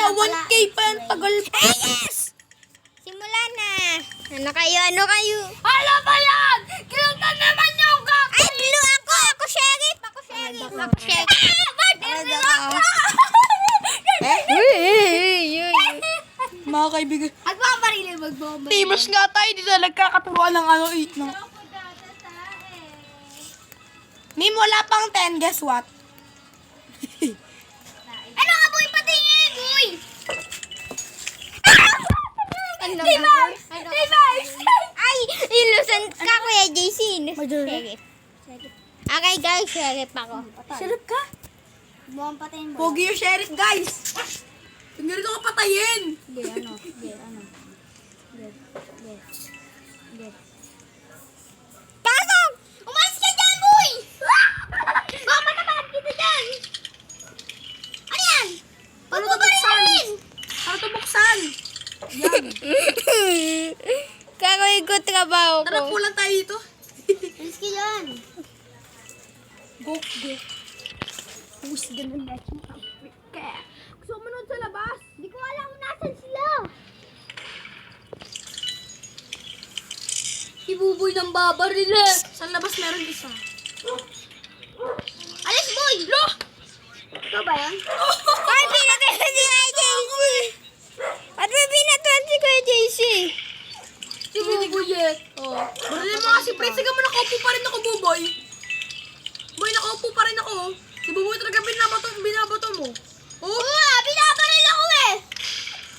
1K pa yan. Tagal pa. Yes! Simula na. Ano kayo? Hala ba yan? Kilala naman yung gagawin. Ay, blue ako! Ako sheriff! Ako sheriff! Ako sheriff! Mga kaibigan. Magbabaril. Teamers nga tayo. Di na nagkakaturuan ng ano. Mim, wala pang 10. Guess what? Ano ka, boy? Patingin, boy! Timers! Timers! Ay, innocent ka, Kuya JC. Sheriff. Okay, guys, sheriff ako. Sheriff ka? Buwang patayin mo. Pogi yung sheriff, guys. Hindi rin ako patayin. Pasok! Umalis ka dyan, boy! Baka naman kita dyan! Ano yan? Ano to buksan? Ano to buksan? Yan. Kakoy ko trabaho ko. Tara, pulang tayo dito. Umalis ka dyan. Go. Who's gonna let you out? Gusto ko manood sa labas. Hindi ko alam kung nasan sila. Ibuboy ng babaril eh. Sa labas meron isa. Alis, boy! Lo! Ito ba yan? Ay, pinatuan si Kuya JC! Ba't may pinatuan si Kuya JC? Si Buboy eh. Oh. Barilin mo kasi, pre. Sige mo, nakaupo pa rin ako, Buboy. Boy, nakaupo pa rin ako. Si Buboy talaga binabato mo. Oh, Binabaril ako eh!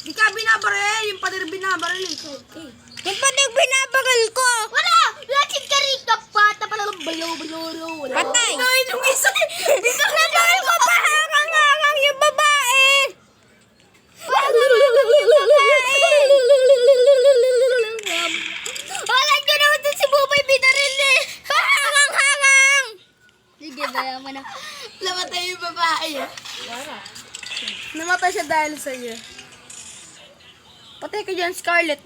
di ka binabaril. Yung pader binabaril eh. Okay. Yung panig binabaril ko! Wala! Lasing ka rito! Bata pala ng balo. Patay! Ay, nung isa. Nabaril ko pa harang-harang yung babae! Wala dyan naman dun si Bubay binaril eh! Harang-harang! Sige, daya mo na. Namatay yung babae eh. Namatay siya dahil sa iyo. Patay ka dyan, Scarlett.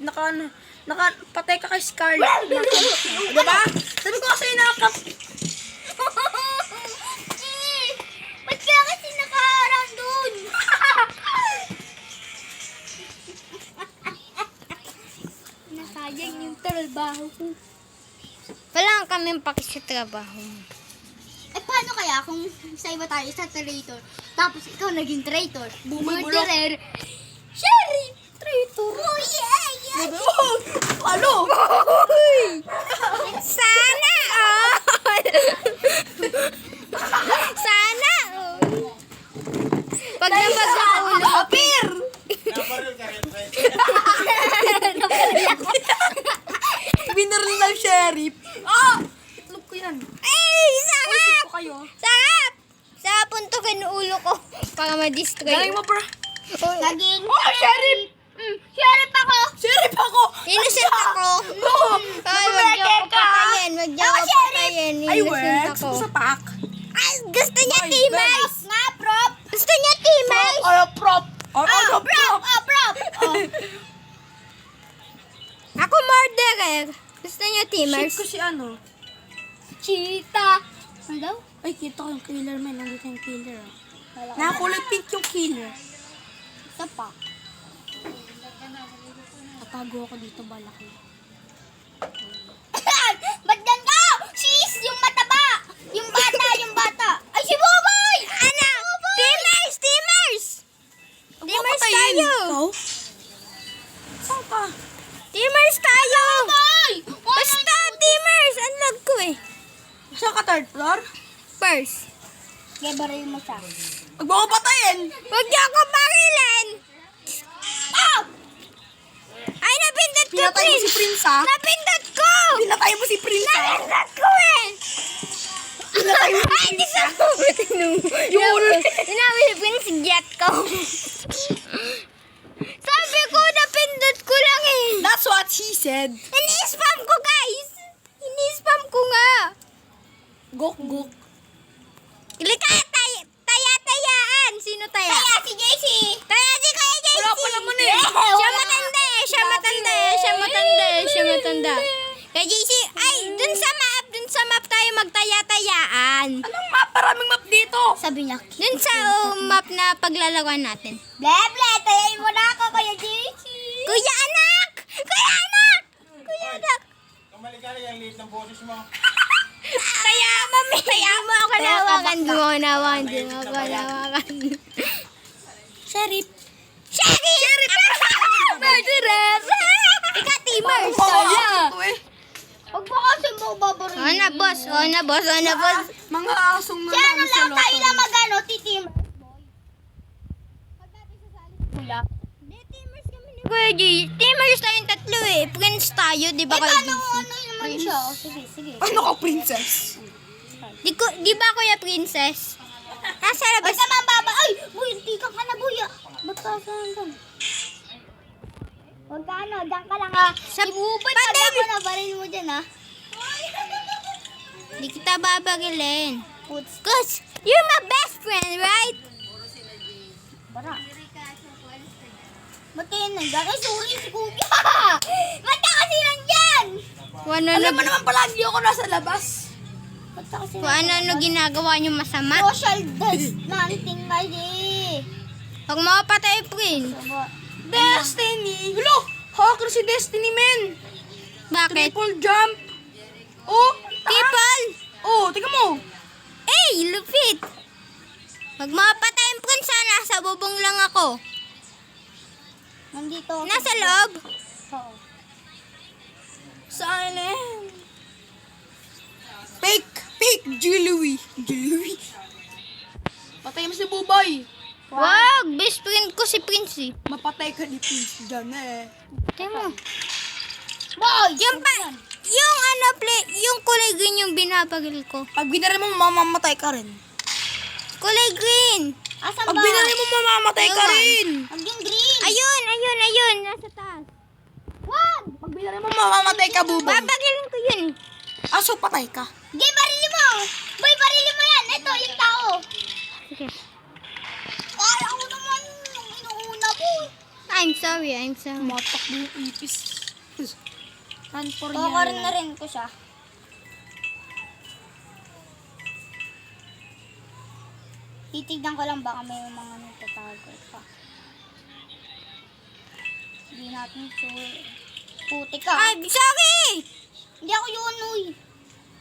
Patay ka kay Scarlett. Diba? Sabi ko kasi Ba't kaya kasi nakaharang dun? Nasayang yung trabaho ko. Wala kaming pakis sa trabaho. Eh, paano kaya kung sa iba tayo sa traitor, tapos ikaw naging traitor, murderer, sheriff, traitor. Oh, yeah. Ano? Sana all. Sana all. Pag napagkaulo. Apir! Binaril ng sheriff. Ah! Itlog ko yan. Ay, Ay, sarap! ko kayo. Sarap! Sa puntukin ulo ko para ma-destroy. Galing mo, bro. Naging Oh, sheriff! sheriff ako! Sheriff ako! Innocent ako! Oo! Ay, wag niyo ako patayin. Wag niyo ako patayin. Ay, Innocent Wex. ako. Sa pack. Ay, gusto niya Ay, teammates! Nga, prop! Gusto niya teammates! Prop. Ano, prop? prop! Ako murderer. Gusto niya Shit teammates? ko si ano. Cheetah. Ano daw? Ay, kita ko yung killer, man. Nandito yung killer. Nakakulay pink yung killer. Isa pa. Tatago ako dito, balak na. Ba't gan ka? Sis, yung mataba! Yung bata! Ay, si Boboy! Ano? Teamers! Teamers tayo! Ikaw? Saan ka? Teamers tayo! Basta, teamers! Unlock ko eh. Saan ka, third floor? First. Gabarin mo siya. Huwag mo ko patayin! Huwag niyo ako barilan! Oh! Ay, napindot ko, Pinatay mo si Prince, ha? Napindot ko! Pinatay mo si Prince, ha? Napindot ko eh! Pinatay mo si Ay, hindi Prince, ha? ko tinong. Tinawin si jet ko. Sabi ko, napindot ko lang eh. That's what she said. Ini-spam ko, guys. Ini-spam ko nga. Gok. Kili kaya taya-tayaan. Sino taya? Taya si JC. Taya si Kuya JC. Wala pa naman eh. Siya matanda. Kaya JC, ay, dun sa map tayo magtaya-tayaan. Anong map? Maraming map dito. Sabi niya. Dun sa map na paglalaruan natin. Bleble, Kaya, mami. Kaya mo ako nawakan. Di mo ako nawakan. Di mo ako nawakan. Sheriff. Sheriff! Murderer! Ika, teamers. Huwag mo kasi mo babarin. Oo na, boss. Oo na, boss. Oo na, boss. Mga asong Kaya na nanalo sa lang tayo na lotto. magano, titim. Hindi, teamers kami ni Kuya G. Teamers tayong tatlo eh. Friends tayo, di ba, Kuya G? Ano naman siya? O, sige, sige. Ano ka, princess? Di ba, Kuya Princess? Nasa labas. Ba't naman baba? Ay, boy, hindi ka na, boy. Ba't ka saan? Huwag ka ano, dyan ka lang ha. Sa Ibubay ka Patay! na na, baril mo dyan ha. Di kita babagilin. Puts. Cause you're my best friend, right? Bara. Ba't kayo nandyan? Ay, sorry, si Kuya. Ba't ka kasi nandyan? Kung Alam mo naman palagi ako nasa labas. Ba't ka kasi Kung ano ginagawa niyo masama. Social distancing kasi. Huwag makapatay, Prince. Destiny! Hello! Hacker si Destiny, men! Bakit? Triple jump! Oh! Taas! People! Oh, tingnan mo! Eh, lupit! Huwag makapatay, Prince. Nasa bubong lang ako. Nandito. ako. Nasa loob. Oo. Saan eh? Fake jewelry. Jewelry. Patay mo si Bubay. Wag! Best friend ko si Prince eh. Mapatay ka ni Prince dyan eh. Tingnan mo. Boy! Yung ano, yung kulay green yung binabagil ko. Pag binari mo, mamamatay ka rin. Kulay green! Asan Pag ba? binari mo, mamamatay ka Ewan. rin. Ang yung green. Ayun! Nasa taas. Wag! Pag binari mo, mamamatay ka, Bubay. Babagilin ko yun. Aso, patay ka. Di, barili mo! Boy, barili mo yan! Ito, yung tao! Sige. Ay, ako naman yung inuuna mo. I'm sorry. Matakbo yung ipis. Run for Kakarin na rin ko siya. Titignan ko lang baka may mga nagtatago pa. Hindi natin sure. Puti ka. I'm sorry! Hindi ako yun, uy.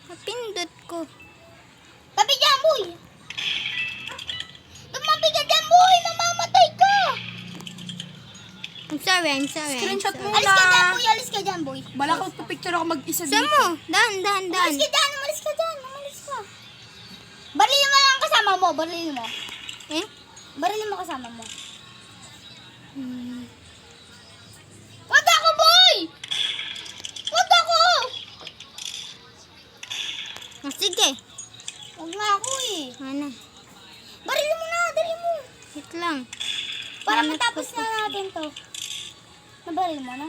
Napindot ko. Tabi dyan, boy. Tumabi ka dyan, boy. Mamamatay ka. I'm sorry. Screenshot mo Alis ka dyan, na. boy. Alis ka dyan, boy. Bala ko picture ako mag-isa Saan dito. mo? Dahan. Umalis ka dyan, umalis ka dyan. Umalis ka. Barilin mo lang kasama mo. Barilin mo. Eh? Barilin mo kasama mo. Wag ako, boy! Wag ako! Sige. Wag nga ako eh. Ano? Barilin mo na, dali mo. Wait lang. Para Ano matapos po? na natin to. Nabaril mo na?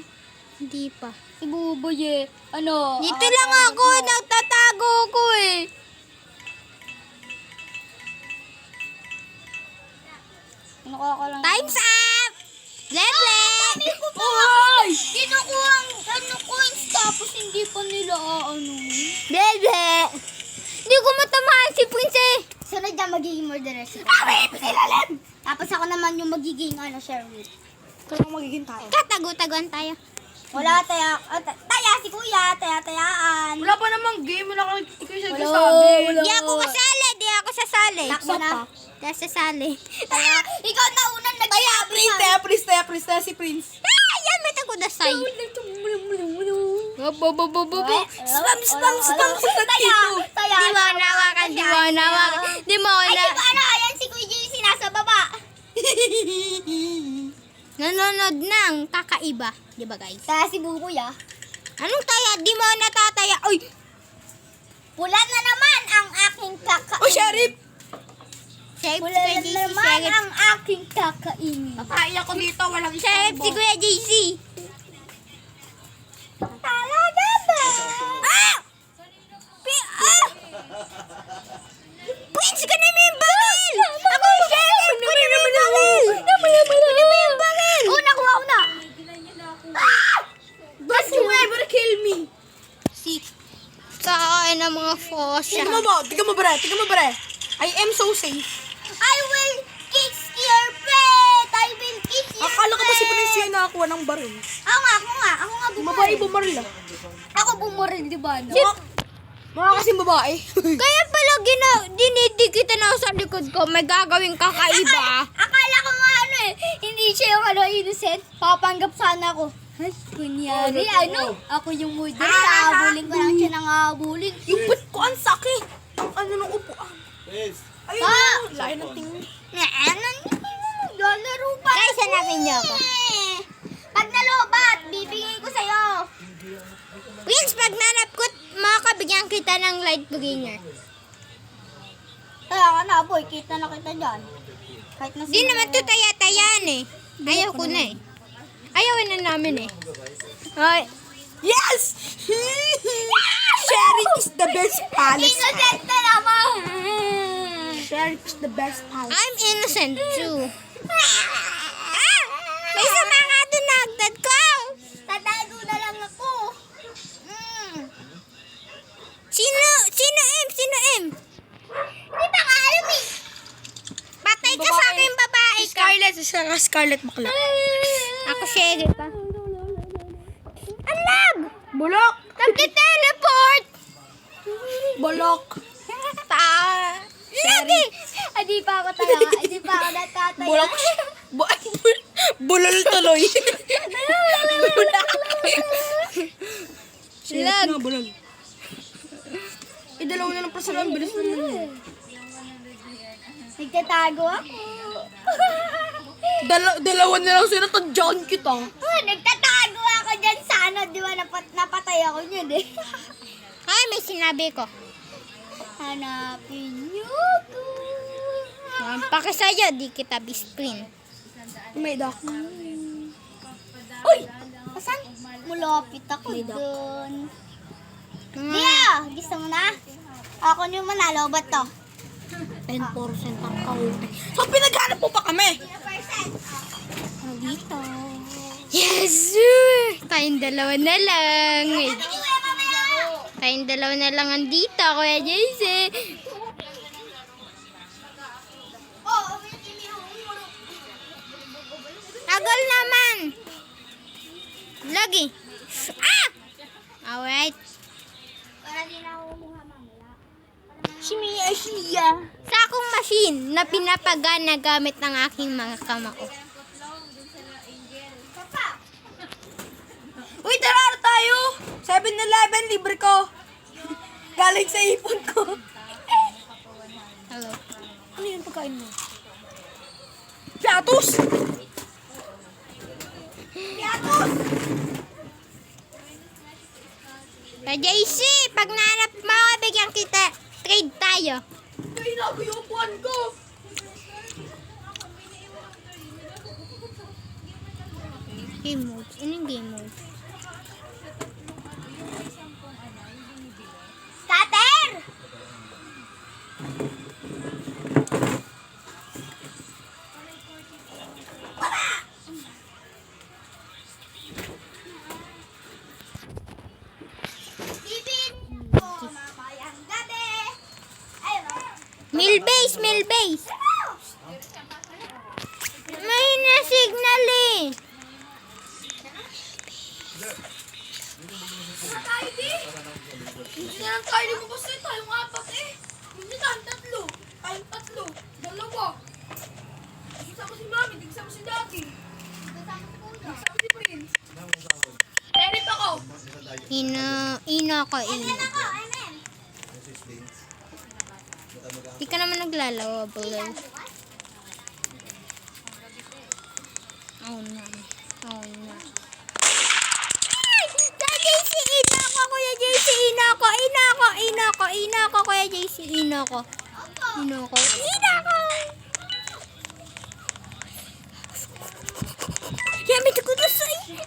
Hindi pa. Si Buboy eh. Ano? Dito lang ako. Nagtatago ko eh. Kinukuha ko lang. Time's up! Leble! Dami ko pa. Oy! Kinukuha ang ano coins tapos hindi pa nila ano. Leble! Hindi ko matamaan si Prince eh. Sunod na magiging murderer si Aray, pasilalim! Tapos ako naman yung magiging ano, Sherwood. Kaya magiging tayo. Katago-taguan tayo. Wala taya. Taya si kuya. Taya-tayaan. Wala pa namang game. Wala kang ikaw yung Wala, nagsasabi. wala. Di ako kasali. Takbo na. Di ako sasali. Taya. Ikaw na unang nagsabi. Prince, si Prince. Ah! Yan, may tagudasay. Spam sa dito. Taya. Di mo ako nawakan. Di mo ako Ay, na... di ba ano? Ayan si Kuya Jay nasa baba. Nanonood ng kakaiba. Di ba guys? Taya si Buboy ah. Anong taya? Di mo ako natataya. Uy! Pula na naman ang aking kakainin. Oh, Sheriff! Sheriff Pula si Kuya na JC. naman Sheriff. ang aking kakainin. Patay ako dito. Walang Sheriff si istorbo. Kuya JC. Talaga ba? Ah! Prince, ka na yung baril! Ako yung sheriff! Kunin mo yung baril! Kunin mo yung baril! Oh, nakuha ko na. Don't you ever kill me! Kakain ng mga fosya. Tingnan mo, bre. I am so safe. I will kiss your pet. I will kiss your Akala ko ba si pet. Prince yung nakakuha ng baril? Ako nga Mabae bumaril ah. Ako bumuril, di ba? No? Mga kasing babae. Kaya pala dinidikitan ako sa likod ko. May gagawing kakaiba. Akala ko nga ano eh, hindi siya yung innocent. Papanggap sana ako. Ay, kunyari, ako yung murderer. Nakabulin ko lang siya ng habulin. Yung put ko ang sakit. Ang ano ng upuan. Ayun na. Lain ng tingin. Dollar pa. Guys, hanapin niyo ako. Pag nalobat, bibigay ko sa'yo. Wings, pag nanap ko, makakabigyan kita ng light bringer. Kaya ka na, boy. Kita na kita dyan. Kahit na Di naman to taya-tayaan eh. Ayaw ko na eh. Ayawin na namin eh. Ay. Yes! Sharing is the best policy. Innocent na naman. Sharing is the best policy. I'm innocent too. May sama nga doon nagdad ko. Tatago na lang ako. Sino M? Sino M? Hindi pa nga alam eh. Patay ka sa akin, babae ka. Scarlett, Scarlett bakla. Ako sheriff pa. Alam! Bulok! Nagti-teleport! Bulok! Lagi! Hindi pa ako talaga. Hindi pa ako natataya. Bulok! Bulol tuloy. Bulak! Lag. Na, bulol. Dalawa na lang personal. Bilis naman yun. Nagtatago ako. Dalawa na lang sila. Tadyan kita. Nagtatago ako dyan sa ano. Di ba napatay ako yun eh. Ay, may sinabi ko. Hanapin niyo ko. Pakisayo, di kita bisprin. May dak. Uy! Asan? Mulapit ako dun. Dia! Gusto mo na? Ako yung manalo. Ba't to? 10% ang kaunti. So, pinaghanap mo pa kami. Dito. Yes, sir! Tayong dalawa na lang. Tayong dalawa na lang andito, Kuya JC. Tagal naman. Lagi. Ah! Alright. Para di na ako kumuha mamaya. Shimiya. Sa akong machine na pinapagana gamit ng aking mga kamao. Papa! Uy, tara tayo. 7-Eleven, libre ko. Galing sa ipon ko. Hello. Ano yun pagkain mo? Piatos! Piatos! Kuya JC, pag nahanap mo, bigyan kita. Trade tayo. Ay, nago yung upuan ko. Game mode. Anong game mode? Scatter! Bibin ko mamayang gabi. Mill base, mill base. May na signal eh. Tayo di. Hindi na lang tayo mo kasi tayong apat eh. Hindi tayong tatlo. Tayong tatlo. Dalawa. Isa ko si Mami, isa ko si Daddy. Isa ko si Prince. Terit ako. Ino ako, ino. Di ka naman naglalawa, bulol. Oh no. Oh no. Ay! JC, ino ako, Kuya JC, ino ako, ino ako, ino ako, ino ako, Kuya JC, ino ako. Ino ako, ino ako. Yami ko na sa'yo.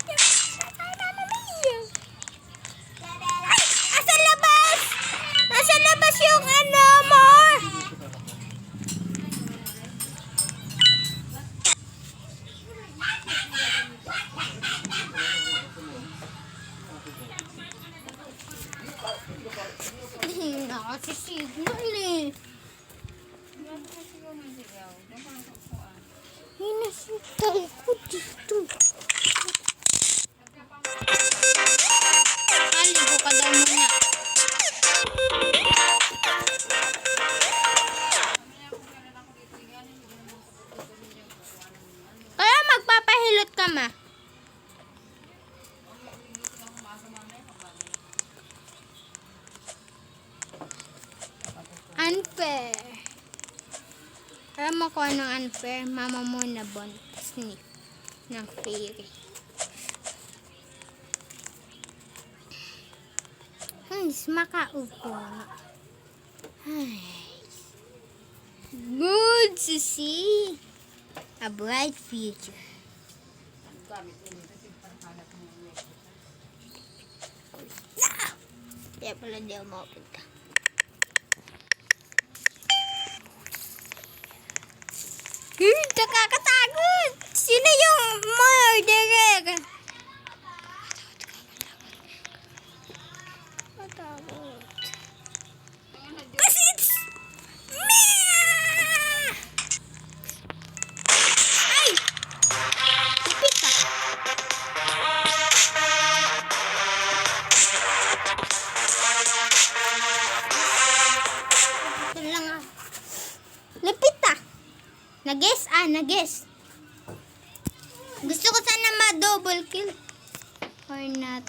Ay! Asa labas? Nasa labas yung ano mo? Nakasisignal eh. Hinasintay ko dito. Aligo ka daw muna. Kumilot ka, ma. Unfair. Alam mo kung anong unfair? Mama mo na bonus ni ng fairy. Ay, makaupo. Ay. Good to see a bright future. Kaya pala di ako makapunta. Nakakatakot! Sino yung murderer? Matakot. Kasi it's me! Ay! Tipik ka. Ito lang ah. Lipit ah. Nag-guess. Gusto ko sana ma-double kill. Or not.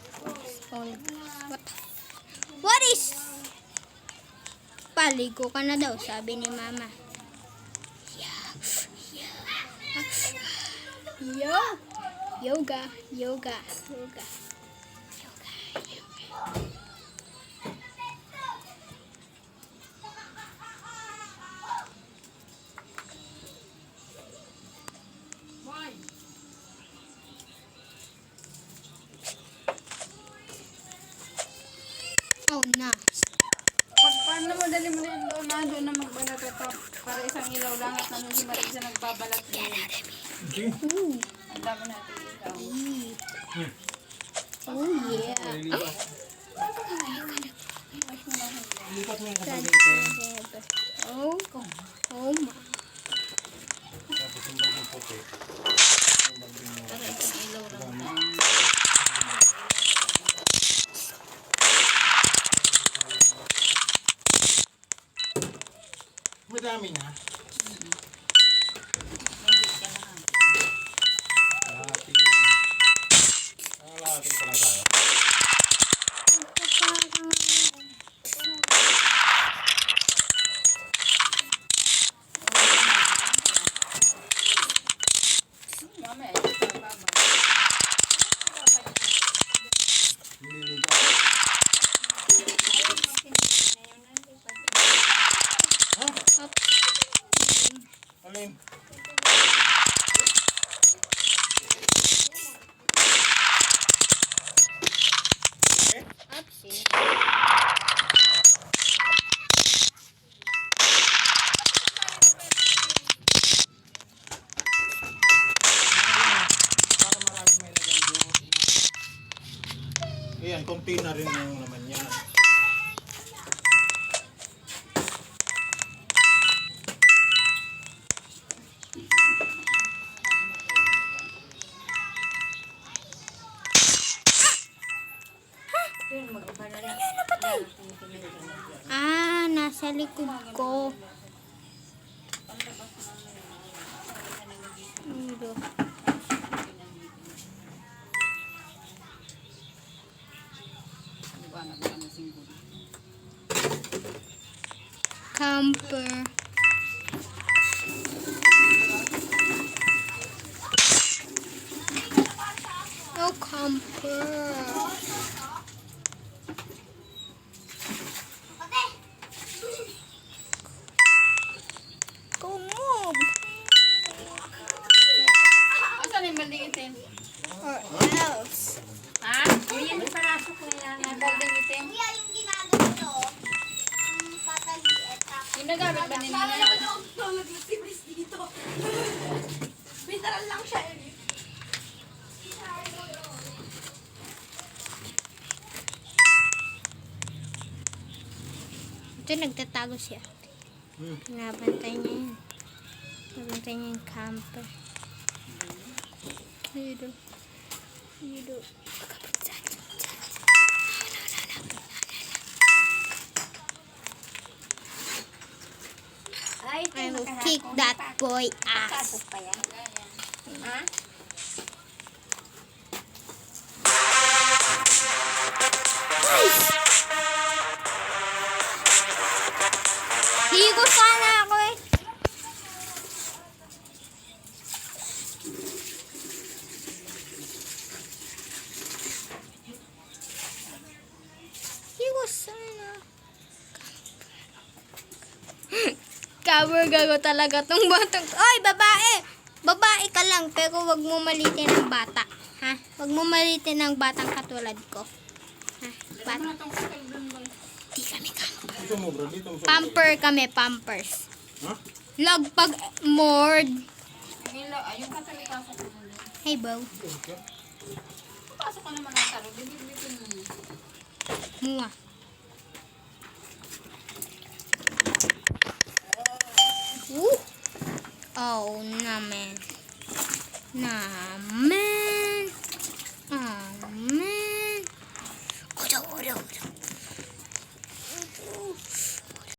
What is? Paligo ka na daw, sabi ni mama. Yoga. Oh, na. Paano mo dali mo na yung doon na magbalat ito para isang ilaw lang at nanon si Marisa nagbabalat din. Ang dami natin ilaw. Oh, yeah. Oh, ma. Para isang ilaw lang. Madami na. Kalahati na. Kalahati pa lang tayo. Mamaya, ito sa baba. Nililigaw. Alin? Para marami may lagay doon. Ayan, konti na rin yung laman niya. Nasa likod ko. Ito. Camper. Oh, camper. Go move. Asan yung balding itim? Or else. Ha? Ayan, parasok ko yan. Ang balding itim. Kuya, yung ginagawa ko, ang pataliit ako. Ginagamit ba ni Nina yun? Tulog na si Miss dito. Literal lang siya eh. Ito nagtatago siya. Nabantay niya yun. Nabantay niya yung camper. Dito. Ay, I will kick that boy ass. pa yan. Ha? scammer. Gago talaga tong batang. Oy, babae! Babae ka lang, pero wag mo malitin ang bata. Ha? Wag mo malitin ang batang katulad ko. Ha? Bata. Ano itong kakal dun ba? Di kami ka. Dito mo, bro. Dito mo. Pamper kami, pampers. Ha? Lagpag mord. Ang ilaw, yung kakal pasok ko muna. Hey, Bo. Pasok ko naman ang taro. Bibit-bitin mo na. Mua. Oh, naman. Naman.